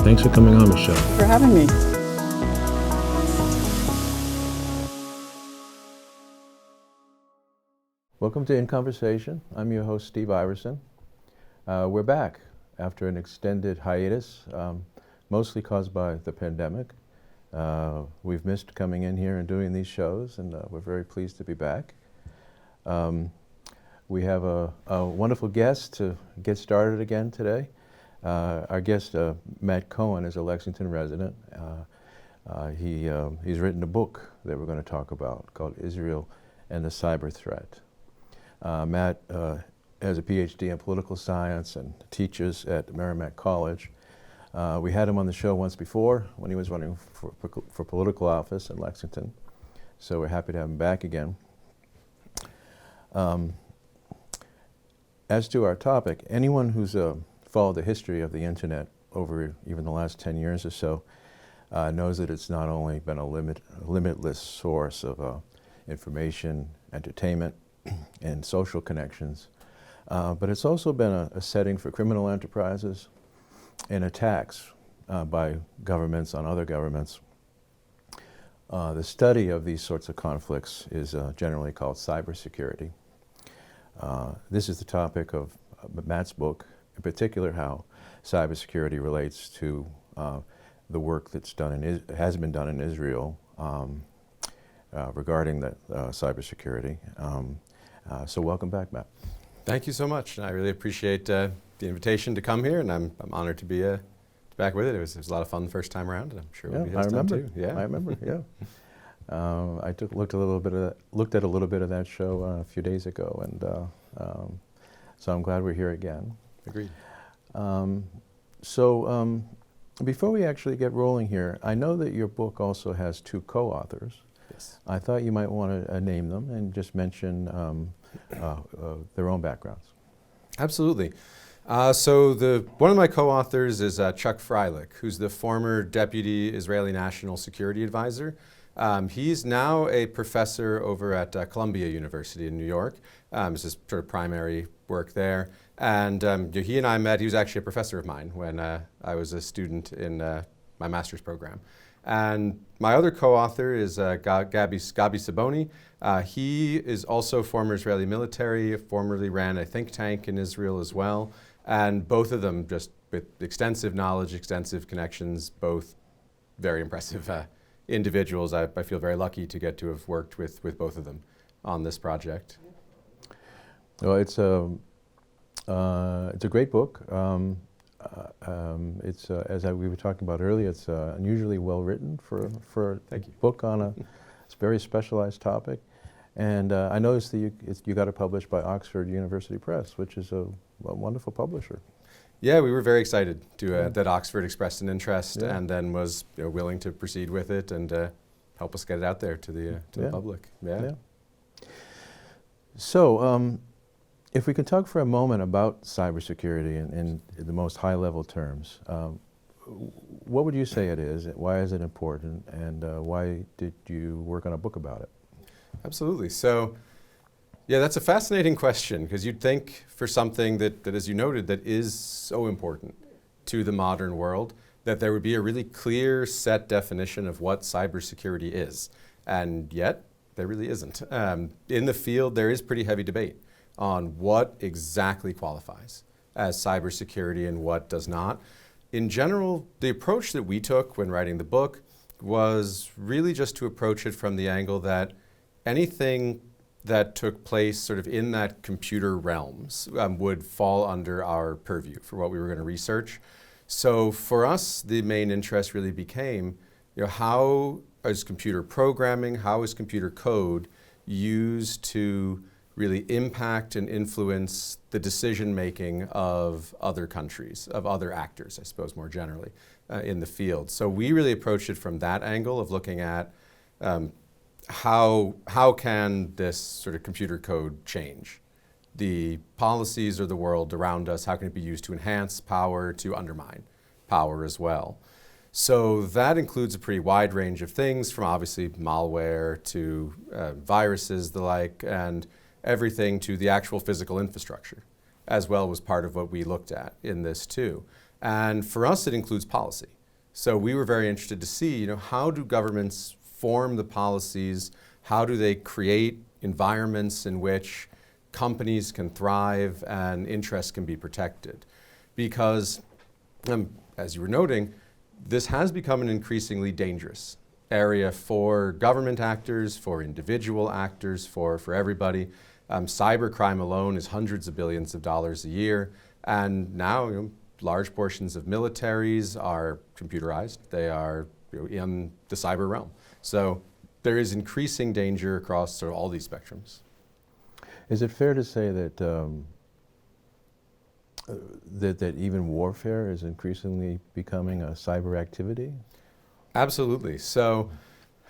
Thanks for coming on, Michelle. For having me. Welcome to In Conversation. I'm your host, Steve Iverson. We're back after an extended hiatus, mostly caused by the pandemic. We've missed coming in here and doing these shows, and we're very pleased to be back. We have a wonderful guest to get started again today. Our guest, Matt Cohen, is a Lexington resident. He's written a book that we're going to talk about called Israel and the Cyber Threat. Matt has a PhD in political science and teaches at Merrimack College. We had him on the show once before when he was running for political office in Lexington, so we're happy to have him back again. As to our topic, anyone who's followed the history of the internet over even the last 10 years or so knows that it's not only been a limitless source of information, entertainment, and social connections, but it's also been a setting for criminal enterprises and attacks by governments on other governments. The study of these sorts of conflicts is generally called cybersecurity. This is the topic of Matt's book, in particular how cybersecurity relates to the work that's has been done in Israel regarding that cybersecurity. So welcome back, Matt. Thank you so much. I really appreciate the invitation to come here, and I'm honored to be back with it. It was a lot of fun the first time around, and I'm sure we'll be this time too. Yeah, I remember. Yeah, I looked at a little bit of that show a few days ago, and so I'm glad we're here again. Agreed. Before we actually get rolling here, I know that your book also has two co-authors. Yes. I thought you might want to name them and just mention their own backgrounds. Absolutely. So one of my co-authors is Chuck Freilich, who's the former Deputy Israeli National Security Advisor. He's now a professor over at Columbia University in New York. It's his sort of primary work there. And he and I met. He was actually a professor of mine when I was a student in my master's program. And my other co-author is Gabi Saboni. He is also former Israeli military, formerly ran a think tank in Israel as well. And both of them just with extensive knowledge, extensive connections, both very impressive individuals. I feel very lucky to get to have worked with both of them on this project. Well, it's a great book. We were talking about earlier, it's unusually well written for a book on a very specialized topic. And I noticed that you got it published by Oxford University Press, which is a wonderful publisher. Yeah, we were very excited that Oxford expressed an interest and then was willing to proceed with it and help us get it out there to the public. Yeah. So, if we could talk for a moment about cybersecurity in the most high-level terms, what would you say it is? Why is it important? And why did you work on a book about it? Absolutely. So, yeah, that's a fascinating question, because you'd think for something that, as you noted, that is so important to the modern world, that there would be a really clear set definition of what cybersecurity is. And yet, there really isn't. In the field, there is pretty heavy debate on what exactly qualifies as cybersecurity and what does not. In general, the approach that we took when writing the book was really just to approach it from the angle that anything that took place sort of in that computer realms would fall under our purview for what we were going to research. So for us, the main interest really became, how is computer programming, how is computer code used to really impact and influence the decision-making of other countries, of other actors, I suppose, more generally, in the field. So we really approached it from that angle of looking at how can this sort of computer code change the policies of the world around us? How can it be used to enhance power, to undermine power as well? So that includes a pretty wide range of things, from obviously malware to viruses, the like, and everything to the actual physical infrastructure as well was part of what we looked at in this too. And for us, it includes policy. So we were very interested to see, how do governments form the policies? How do they create environments in which companies can thrive and interests can be protected? Because, as you were noting, this has become an increasingly dangerous area for government actors, for individual actors, for everybody. Cybercrime alone is hundreds of billions of dollars a year, and now large portions of militaries are computerized. They are in the cyber realm. So there is increasing danger across sort of all these spectrums. Is it fair to say that that even warfare is increasingly becoming a cyber activity? Absolutely. So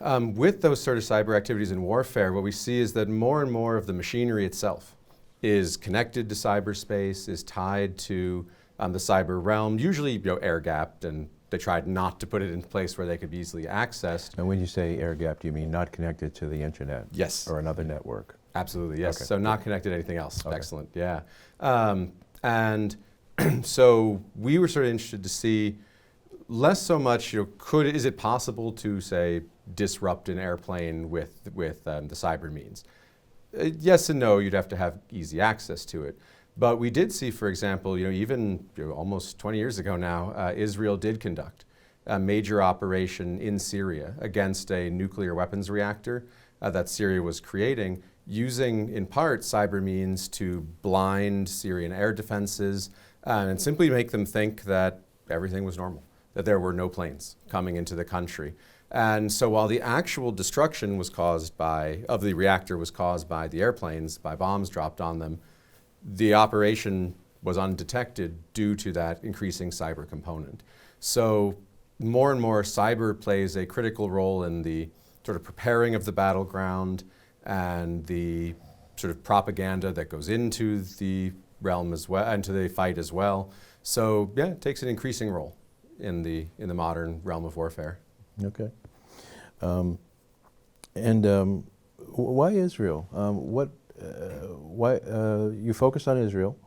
with those sort of cyber activities in warfare, what we see is that more and more of the machinery itself is connected to cyberspace, is tied to the cyber realm, usually air-gapped, and they tried not to put it in place where they could be easily accessed. And when you say air-gapped, you mean not connected to the internet? Yes. Or another network? Absolutely, yes. Okay. So not connected to anything else. Okay. Excellent, yeah. And so we were sort of interested to see less so much, is it possible to, say, disrupt an airplane with the cyber means? Yes and no, you'd have to have easy access to it. But we did see, for example, even almost 20 years ago now, Israel did conduct a major operation in Syria against a nuclear weapons reactor that Syria was creating, using in part cyber means to blind Syrian air defenses and simply make them think that everything was normal, that there were no planes coming into the country. And so while the actual destruction was of the reactor was caused by the airplanes, by bombs dropped on them, the operation was undetected due to that increasing cyber component. So more and more cyber plays a critical role in the sort of preparing of the battleground and the sort of propaganda that goes into the realm as well, into the fight as well. So yeah, it takes an increasing role in the modern realm of warfare. Okay. Why Israel? Why you focus on Israel?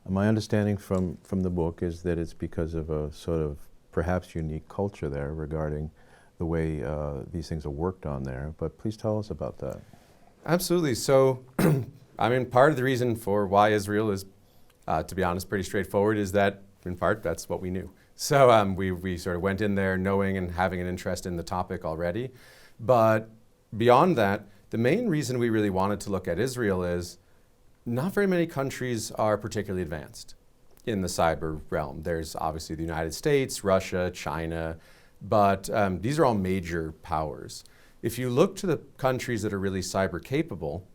My understanding from the book is that it's because of a sort of perhaps unique culture there regarding the way these things are worked on there. But please tell us about that. Absolutely. So, part of the reason for why Israel is, to be honest, pretty straightforward, is that in part that's what we knew. So we sort of went in there knowing and having an interest in the topic already. But beyond that, the main reason we really wanted to look at Israel is not very many countries are particularly advanced in the cyber realm. There's obviously the United States, Russia, China, but these are all major powers. If you look to the countries that are really cyber capable,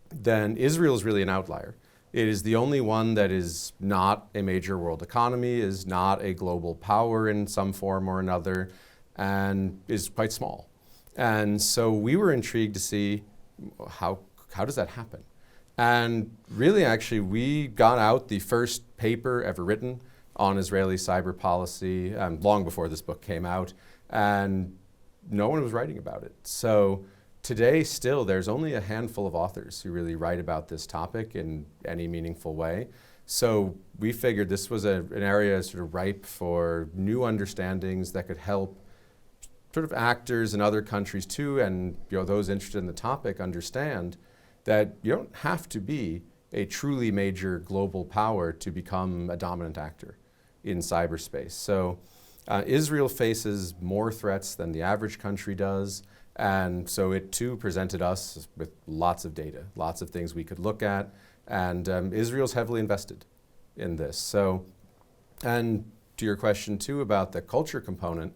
then Israel is really an outlier. It is the only one that is not a major world economy, is not a global power in some form or another, and is quite small. And so we were intrigued to see how does that happen? And really, actually, we got out the first paper ever written on Israeli cyber policy long before this book came out, and no one was writing about it. So today, still, there's only a handful of authors who really write about this topic in any meaningful way. So we figured this was an area sort of ripe for new understandings that could help sort of actors in other countries too, and those interested in the topic understand that you don't have to be a truly major global power to become a dominant actor in cyberspace. So Israel faces more threats than the average country does, and so it too presented us with lots of data, lots of things we could look at, and Israel's heavily invested in this. So, and to your question too about the culture component,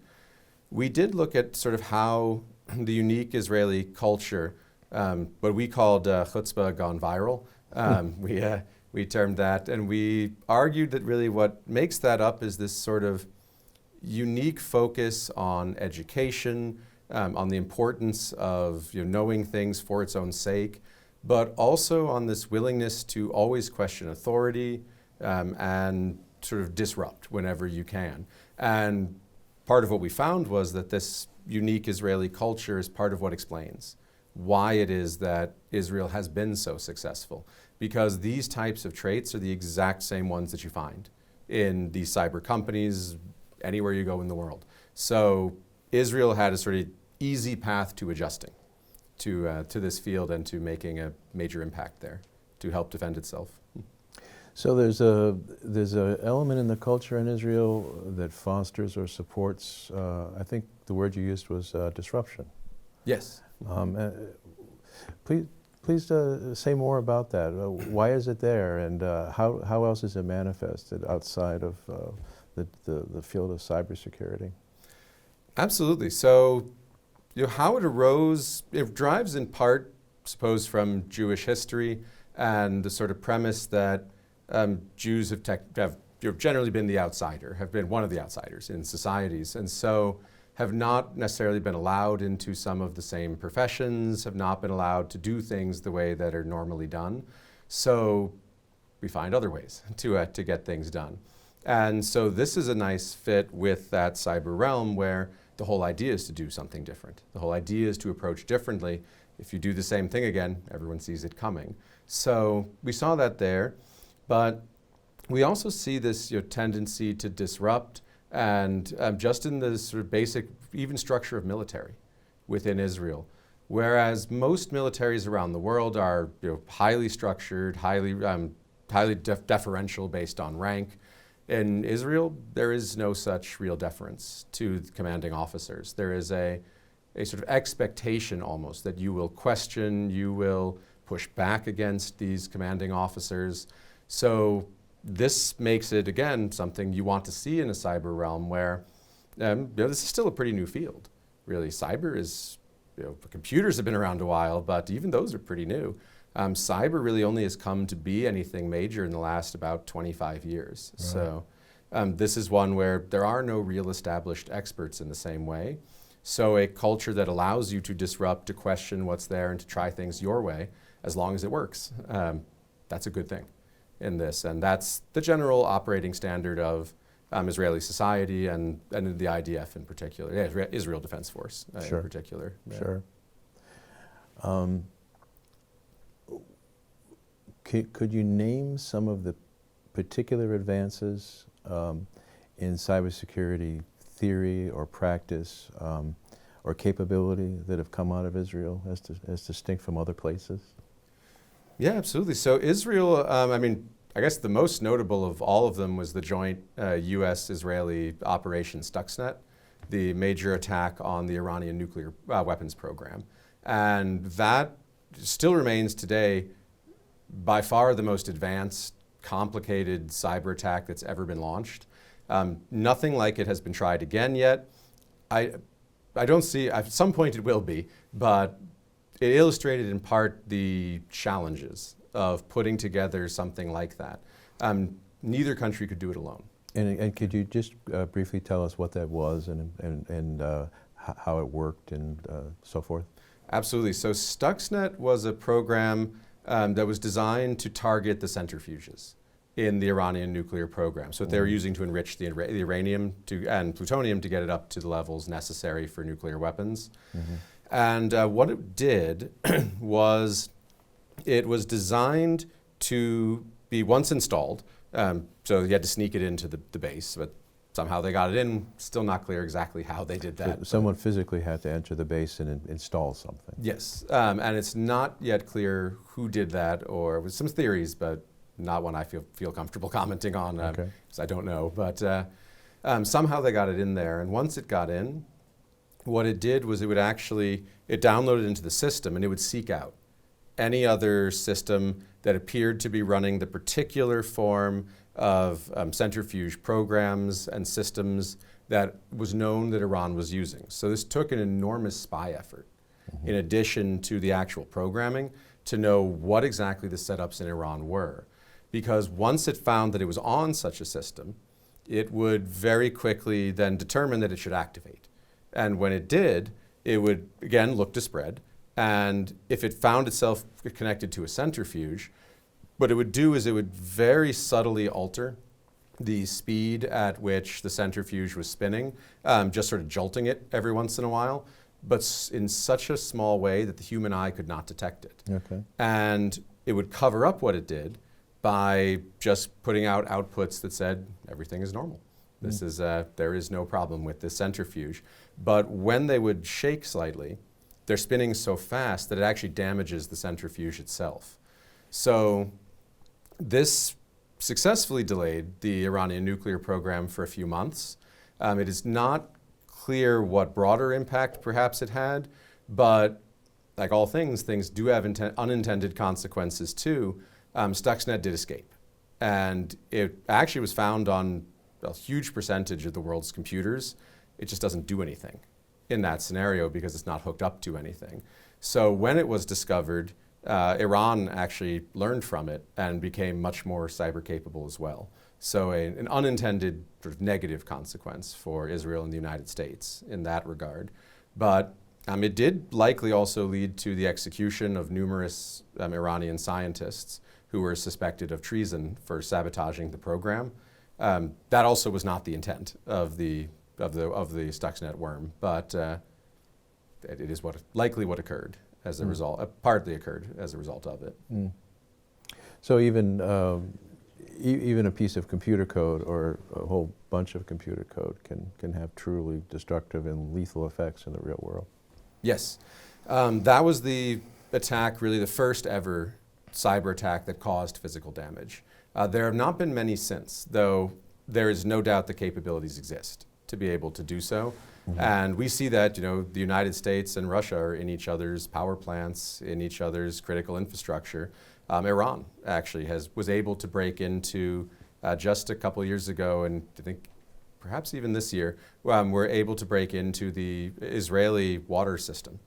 we did look at sort of how the unique Israeli culture, what we called chutzpah gone viral, we termed that, and we argued that really what makes that up is this sort of unique focus on education, on the importance of knowing things for its own sake, but also on this willingness to always question authority and sort of disrupt whenever you can. And part of what we found was that this unique Israeli culture is part of what explains why it is that Israel has been so successful, because these types of traits are the exact same ones that you find in these cyber companies anywhere you go in the world. So Israel had a sort of easy path to adjusting to this field and to making a major impact there to help defend itself. So there's a element in the culture in Israel that fosters or supports, I think the word you used was disruption. Yes. Please say more about that. Why is it there, and how else is it manifested outside of the field of cybersecurity? Absolutely. So, how it arose, it drives in part, I suppose, from Jewish history and the sort of premise that Jews have generally been the outsider, have been one of the outsiders in societies, and so have not necessarily been allowed into some of the same professions, have not been allowed to do things the way that are normally done. So we find other ways to get things done. And so this is a nice fit with that cyber realm where the whole idea is to do something different. The whole idea is to approach differently. If you do the same thing again, everyone sees it coming. So we saw that there, but we also see this tendency to disrupt and just in the sort of basic, even structure of military within Israel. Whereas most militaries around the world are highly structured, highly deferential based on rank. In Israel, there is no such real deference to the commanding officers. There is a sort of expectation almost that you will question, you will push back against these commanding officers. So this makes it, again, something you want to see in a cyber realm where this is still a pretty new field, really. Cyber is, computers have been around a while, but even those are pretty new. Cyber really only has come to be anything major in the last about 25 years. Right. So this is one where there are no real established experts in the same way. So a culture that allows you to disrupt, to question what's there, and to try things your way, as long as it works, that's a good thing in this. And that's the general operating standard of Israeli society and the IDF in particular, Israel Defense Force Sure. in particular. Yeah. Sure. Could you name some of the particular advances in cybersecurity theory or practice or capability that have come out of Israel as distinct from other places? Yeah, absolutely. So Israel, I guess the most notable of all of them was the joint U.S.-Israeli Operation Stuxnet, the major attack on the Iranian nuclear weapons program. And that still remains today by far the most advanced, complicated cyber attack that's ever been launched. Nothing like it has been tried again yet. I don't see, at some point it will be, but it illustrated in part the challenges of putting together something like that. Neither country could do it alone. And could you just briefly tell us what that was and how it worked and so forth? Absolutely. So Stuxnet was a program that was designed to target the centrifuges in the Iranian nuclear program. So they were using to enrich the uranium and plutonium to get it up to the levels necessary for nuclear weapons. Mm-hmm. And what it did was it was designed to be once installed, so you had to sneak it into the base, but somehow they got it in. Still not clear exactly how they did that. So someone physically had to enter the base and install something. Yes, and it's not yet clear who did that, or with some theories, but not one I feel comfortable commenting on, because I don't know. But somehow they got it in there, and once it got in, what it did was it downloaded into the system, and it would seek out any other system that appeared to be running the particular form of centrifuge programs and systems that was known that Iran was using. So this took an enormous spy effort, in addition to the actual programming, to know what exactly the setups in Iran were. Because once it found that it was on such a system, it would very quickly then determine that it should activate. And when it did, it would, again, look to spread. And if it found itself connected to a centrifuge, what it would do is it would very subtly alter the speed at which the centrifuge was spinning, just sort of jolting it every once in a while, but in such a small way that the human eye could not detect it. Okay. And it would cover up what it did by just putting out outputs that said everything is normal. This is there is no problem with this centrifuge. But when they would shake slightly, they're spinning so fast that it actually damages the centrifuge itself. So this successfully delayed the Iranian nuclear program for a few months. It is not clear what broader impact perhaps it had, but like all things do have unintended consequences too. Stuxnet did escape, and it actually was found on a huge percentage of the world's computers. It just doesn't do anything in that scenario because it's not hooked up to anything. So when it was discovered, Iran actually learned from it and became much more cyber capable as well. So an unintended sort of negative consequence for Israel and the United States in that regard. But it did likely also lead to the execution of numerous Iranian scientists who were suspected of treason for sabotaging the program. That also was not the intent of the Stuxnet worm, but it is likely what occurred as a result, partly occurred as a result of it. So even a piece of computer code or a whole bunch of computer code can have truly destructive and lethal effects in the real world. Yes. That was the attack, really the first ever cyber attack that caused physical damage. There have not been many since, though there is no doubt the capabilities exist to be able to do so. And we see that, the United States and Russia are in each other's power plants, in each other's critical infrastructure. Iran actually was able to break into, just a couple years ago, and I think perhaps even this year, were able to break into the Israeli water system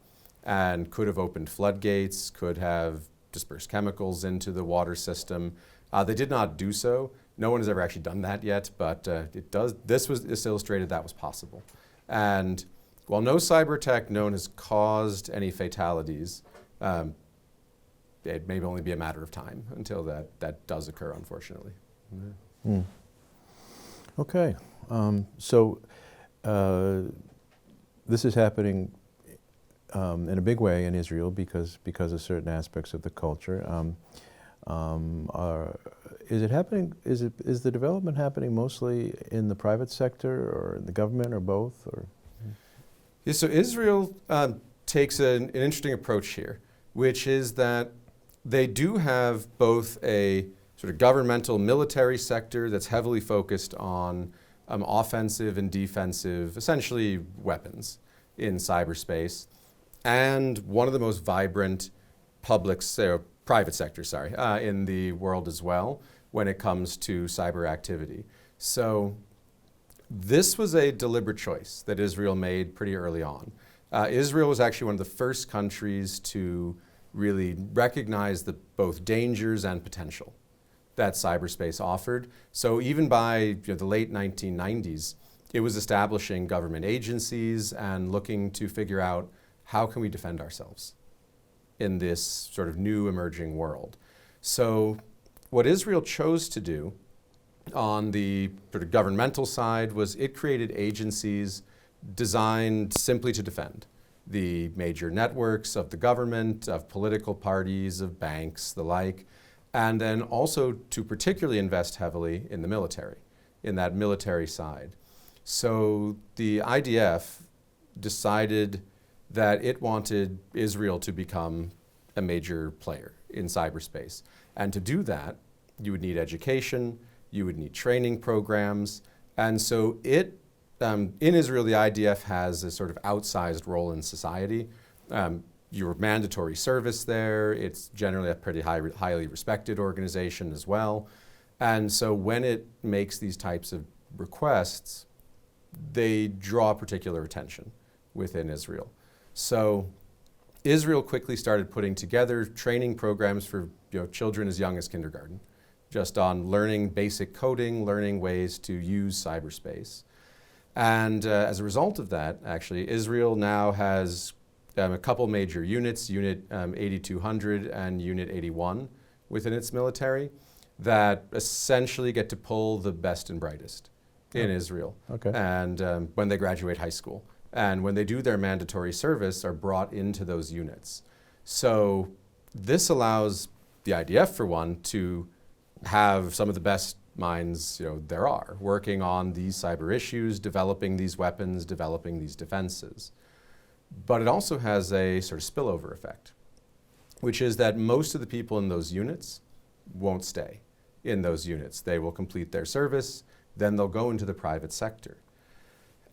and could have opened floodgates, could have dispersed chemicals into the water system. They did not do so. No one has ever actually done that yet, but this illustrated that was possible. And while no cyber attack known has caused any fatalities, it may only be a matter of time until that does occur, unfortunately. Okay, so this is happening in a big way in Israel because of certain aspects of the culture. Is it happening? Is the development happening mostly in the private sector or in the government or both? Or? Yeah, so Israel takes an interesting approach here, which is that they do have both a sort of governmental military sector that's heavily focused on offensive and defensive, essentially weapons in cyberspace, and one of the most vibrant private sector, in the world as well when it comes to cyber activity. So this was a deliberate choice that Israel made pretty early on. Israel was actually one of the first countries to really recognize both dangers and potential that cyberspace offered. So even by the late 1990s, it was establishing government agencies and looking to figure out how can we defend ourselves in this sort of new emerging world. So what Israel chose to do on the sort of governmental side was it created agencies designed simply to defend the major networks of the government, of political parties, of banks, the like, and then also to particularly invest heavily in the military, in that military side. So the IDF decided that it wanted Israel to become a major player in cyberspace. And to do that, you would need education, you would need training programs. And so in Israel, the IDF has a sort of outsized role in society. Your mandatory service there, it's generally a pretty highly respected organization as well. And so when it makes these types of requests, they draw particular attention within Israel. So Israel quickly started putting together training programs for children as young as kindergarten, just on learning basic coding, learning ways to use cyberspace. And as a result of that, actually, Israel now has a couple major units, Unit 8200 and Unit 81 within its military, that essentially get to pull the best and brightest in Israel. Okay. And when they graduate high school. And when they do their mandatory service, are brought into those units. So this allows the IDF, for one, to have some of the best minds there are, working on these cyber issues, developing these weapons, developing these defenses. But it also has a sort of spillover effect, which is that most of the people in those units won't stay in those units. They will complete their service, then they'll go into the private sector.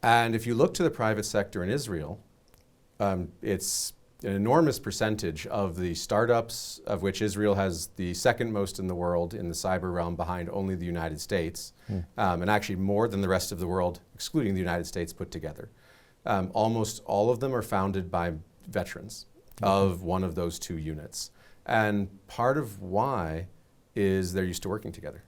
And if you look to the private sector in Israel, it's an enormous percentage of the startups, of which Israel has the second most in the world in the cyber realm, behind only the United States, and actually more than the rest of the world, excluding the United States put together. Almost all of them are founded by veterans of one of those two units. And part of why is they're used to working together.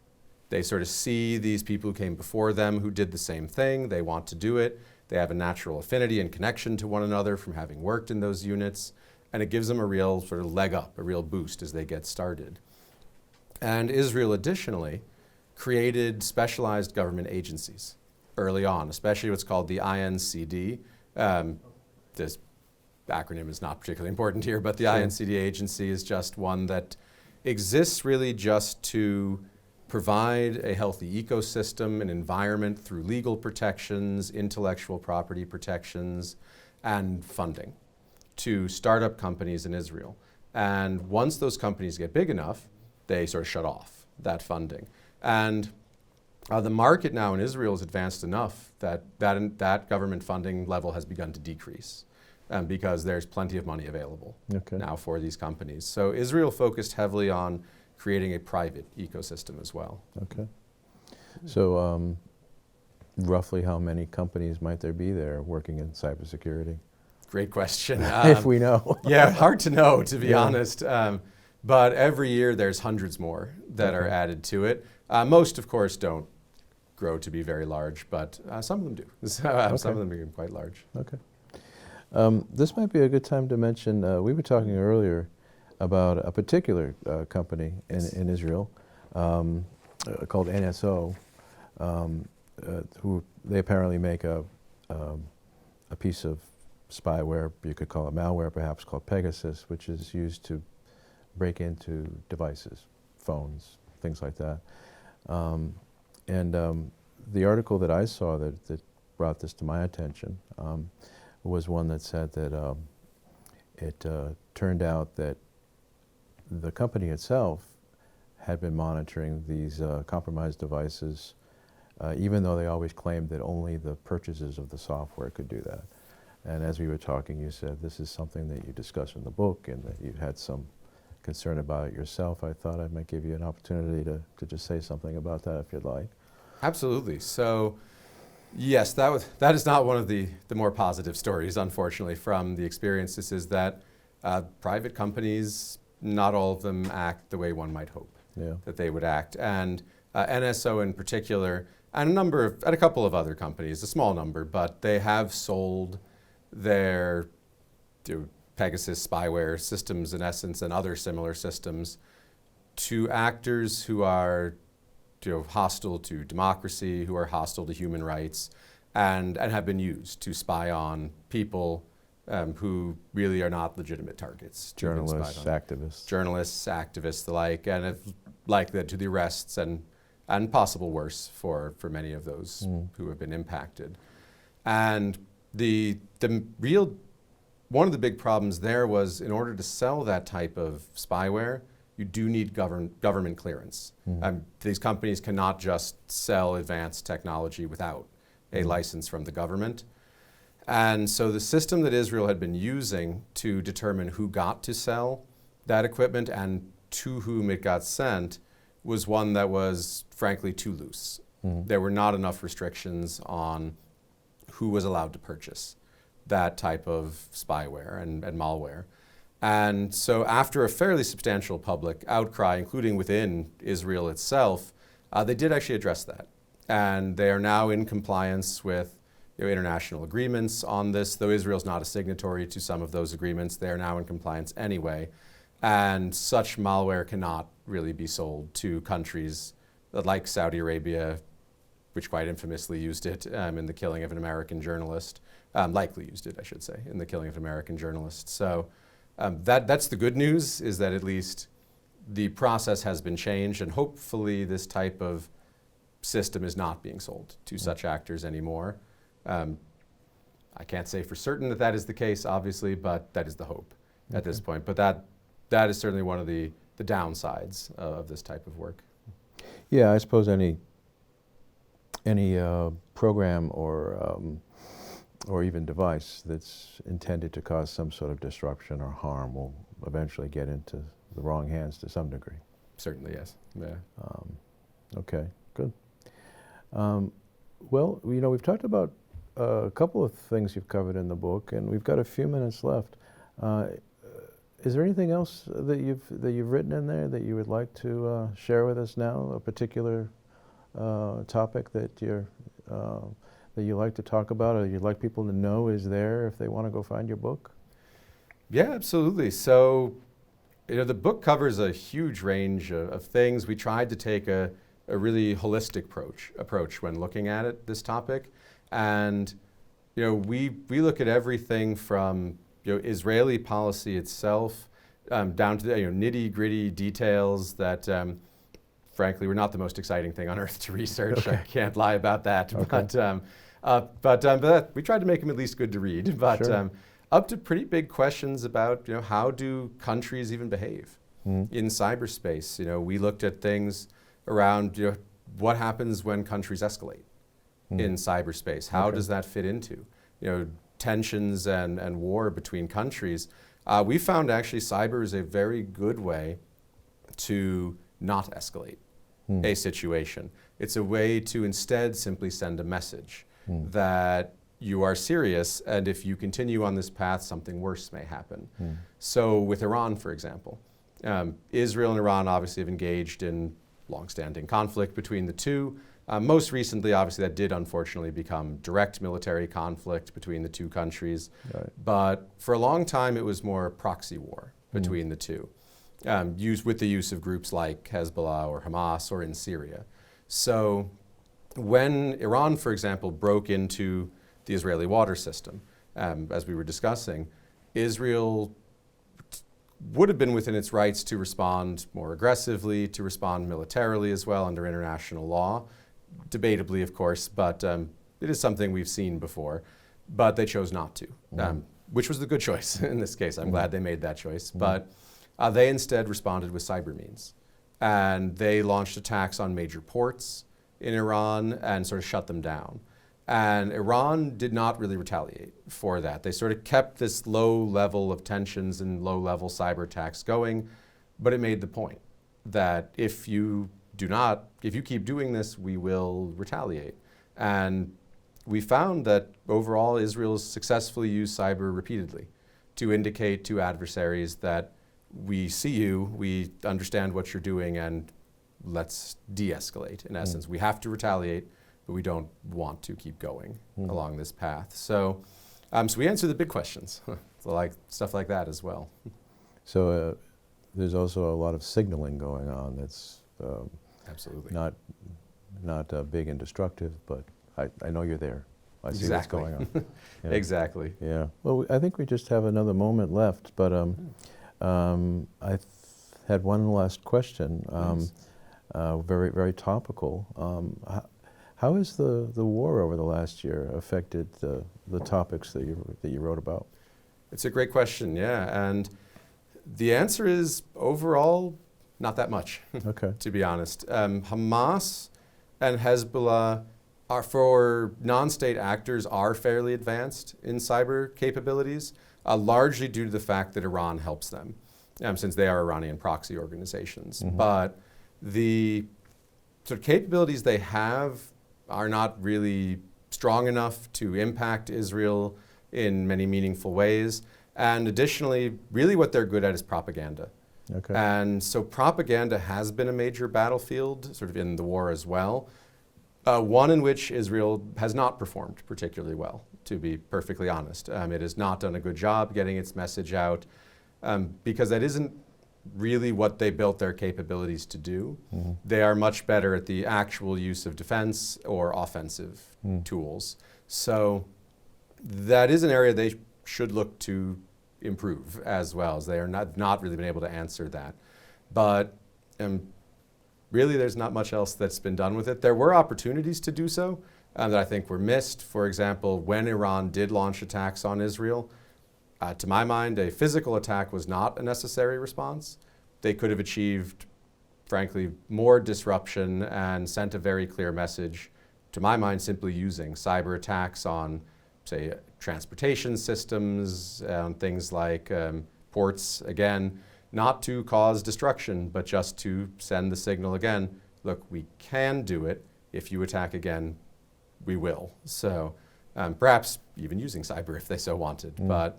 They sort of see these people who came before them who did the same thing. They want to do it. They have a natural affinity and connection to one another from having worked in those units. And it gives them a real sort of leg up, a real boost as they get started. And Israel additionally created specialized government agencies early on, especially what's called the INCD. This acronym is not particularly important here, but the INCD agency is just one that exists really just to provide a healthy ecosystem, an environment through legal protections, intellectual property protections, and funding to startup companies in Israel. And once those companies get big enough, they sort of shut off that funding. And the market now in Israel is advanced enough that government funding level has begun to decrease because there's plenty of money available now for these companies. So Israel focused heavily on creating a private ecosystem as well. Okay. So roughly how many companies might there be there working in cybersecurity? Great question. If we know. Yeah, hard to know, to be honest. But every year there's hundreds more that are added to it. Most, of course, don't grow to be very large, but some of them do. So, some of them become quite large. Okay. This might be a good time to mention, we were talking earlier about a particular company in Israel called NSO, who they apparently make a piece of spyware, you could call it malware perhaps, called Pegasus, which is used to break into devices, phones, things like that. The article that I saw that brought this to my attention was one that said that it turned out that the company itself had been monitoring these compromised devices, even though they always claimed that only the purchasers of the software could do that. And as we were talking, you said this is something that you discuss in the book and that you had some concern about it yourself. I thought I might give you an opportunity to just say something about that if you'd like. Absolutely. So, yes, that is not one of the more positive stories, unfortunately, from the experience. This is that private companies, not all of them act the way one might hope that they would act. And NSO in particular, and a couple of other companies, a small number, but they have sold their Pegasus spyware systems, in essence, and other similar systems to actors who are hostile to democracy, who are hostile to human rights, and have been used to spy on people who really are not legitimate targets. Journalists, activists, the like, and have led to the arrests and possible worse for many of those who have been impacted. And one of the big problems there was, in order to sell that type of spyware, you do need government clearance. These companies cannot just sell advanced technology without a license from the government. And so the system that Israel had been using to determine who got to sell that equipment and to whom it got sent was one that was, frankly, too loose. There were not enough restrictions on who was allowed to purchase that type of spyware and malware. And so after a fairly substantial public outcry, including within Israel itself, they did actually address that. And they are now in compliance with international agreements on this. Though Israel's not a signatory to some of those agreements, they are now in compliance anyway. And such malware cannot really be sold to countries like Saudi Arabia, which quite infamously used it in the killing of an American journalist, likely used it, I should say, in the killing of an American journalist. So that's the good news, is that at least the process has been changed, and hopefully this type of system is not being sold to such actors anymore. I can't say for certain that that is the case, obviously, but that is the hope at this point. But that is certainly one of the downsides of this type of work. Yeah, I suppose any program or even device that's intended to cause some sort of disruption or harm will eventually get into the wrong hands to some degree. Certainly, yes. Yeah. Okay, good. Well, you know, we've talked about a couple of things you've covered in the book, and we've got a few minutes left. Is there anything else that you've written in there that you would like to share with us now? A particular topic that you like to talk about, or you'd like people to know is there if they want to go find your book? Yeah, absolutely. So, you know, the book covers a huge range of things. We tried to take a really holistic approach when looking at it, this topic. And, you know, we look at everything from, you know, Israeli policy itself down to the, you know, nitty-gritty details that, frankly, were not the most exciting thing on earth to research. Okay. I can't lie about that. Okay. But we tried to make them at least good to read. But Sure. Up to pretty big questions about, you know, how do countries even behave in cyberspace? You know, we looked at things around, you know, what happens when countries escalate in cyberspace? How does that fit into, you know, tensions and war between countries? We found actually cyber is a very good way to not escalate a situation. It's a way to instead simply send a message that you are serious, and if you continue on this path, something worse may happen. So with Iran, for example, Israel and Iran obviously have engaged in long-standing conflict between the two. Most recently, obviously, that did unfortunately become direct military conflict between the two countries. Right. But for a long time, it was more proxy war between the two, used with the use of groups like Hezbollah or Hamas or in Syria. So when Iran, for example, broke into the Israeli water system, as we were discussing, Israel would have been within its rights to respond more aggressively, to respond militarily as well under international law. Debatably, of course, but it is something we've seen before. But they chose not to, which was the good choice in this case. I'm glad they made that choice. But they instead responded with cyber means. And they launched attacks on major ports in Iran and sort of shut them down. And Iran did not really retaliate for that. They sort of kept this low level of tensions and low level cyber attacks going, but it made the point that if you keep doing this, we will retaliate. And we found that overall Israel's successfully used cyber repeatedly to indicate to adversaries that we see you, we understand what you're doing, and let's de-escalate. In essence, we have to retaliate, but we don't want to keep going along this path. So we answer the big questions, so like stuff like that as well. So there's also a lot of signaling going on that's absolutely not big and destructive, but I know you're there. I see Exactly. what's going on. Yeah. Exactly. Yeah. Well, I think we just have another moment left, but I had one last question. Nice. Very, very topical. How has the war over the last year affected the topics that you wrote about? It's a great question, yeah. And the answer is overall, not that much, Okay. to be honest. Hamas and Hezbollah are, for non-state actors, are fairly advanced in cyber capabilities, largely due to the fact that Iran helps them, since they are Iranian proxy organizations. But the sort of capabilities they have are not really strong enough to impact Israel in many meaningful ways. And additionally, really what they're good at is propaganda. Okay. And so propaganda has been a major battlefield sort of in the war as well. One in which Israel has not performed particularly well, to be perfectly honest. It has not done a good job getting its message out because that isn't really what they built their capabilities to do. They are much better at the actual use of defense or offensive tools. So that is an area they should look to improve as well, as they are not really been able to answer that. But really there's not much else that's been done with it. There were opportunities to do so that I think were missed. For example, when Iran did launch attacks on Israel, to my mind, a physical attack was not a necessary response. They could have achieved, frankly, more disruption and sent a very clear message, to my mind, simply using cyber attacks on, say, transportation systems, things like ports, again, not to cause destruction, but just to send the signal again, look, we can do it. If you attack again, we will. So perhaps even using cyber if they so wanted. But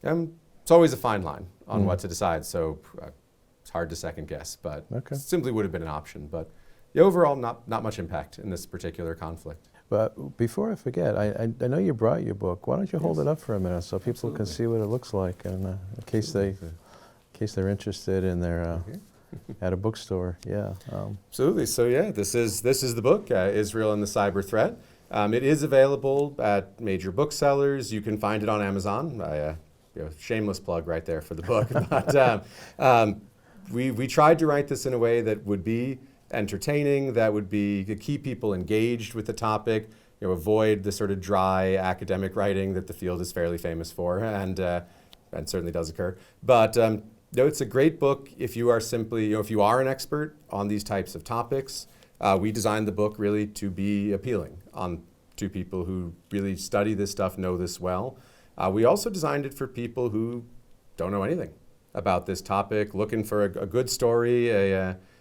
it's always a fine line on what to decide. So it's hard to second guess, but simply would have been an option. But overall, not much impact in this particular conflict. But before I forget, I know you brought your book. Why don't you hold it up for a minute so people can see what it looks like, and in case they're interested in their at a bookstore. Yeah. Absolutely. So yeah, this is the book, Israel and the Cyber Threat. It is available at major booksellers. You can find it on Amazon. Shameless plug right there for the book. But we tried to write this in a way that would be entertaining, that would be to keep people engaged with the topic, avoid the sort of dry academic writing that the field is fairly famous for, and certainly does occur. But it's a great book if you are simply, if you are an expert on these types of topics. We designed the book really to be appealing to people who really study this stuff, know this well. We also designed it for people who don't know anything about this topic, looking for a good story.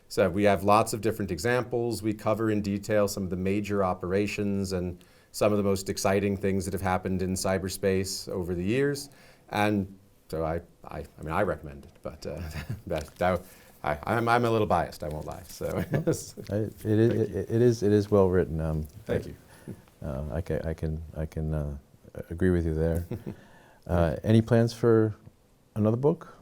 So we have lots of different examples. We cover in detail some of the major operations and some of the most exciting things that have happened in cyberspace over the years. And so I recommend it, but I'm a little biased, I won't lie. So it is well written. Thank you. I can agree with you there. Any plans for another book?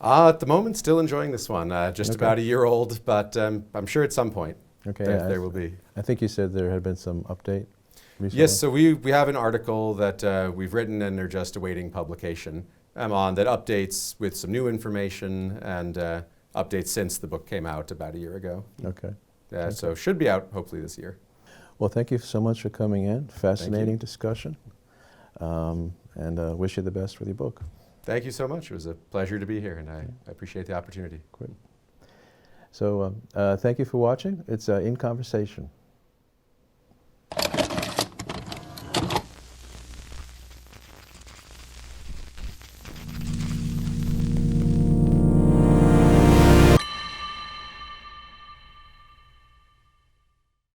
At the moment, still enjoying this one. Just about a year old, but I'm sure at some point there will be. I think you said there had been some update recently? Yes, so we have an article that we've written and are just awaiting publication on that updates with some new information and updates since the book came out about a year ago. Okay. So should be out hopefully this year. Well, thank you so much for coming in. Fascinating discussion. And wish you the best with your book. Thank you so much. It was a pleasure to be here, and I appreciate the opportunity. Great. So thank you for watching. It's In Conversation.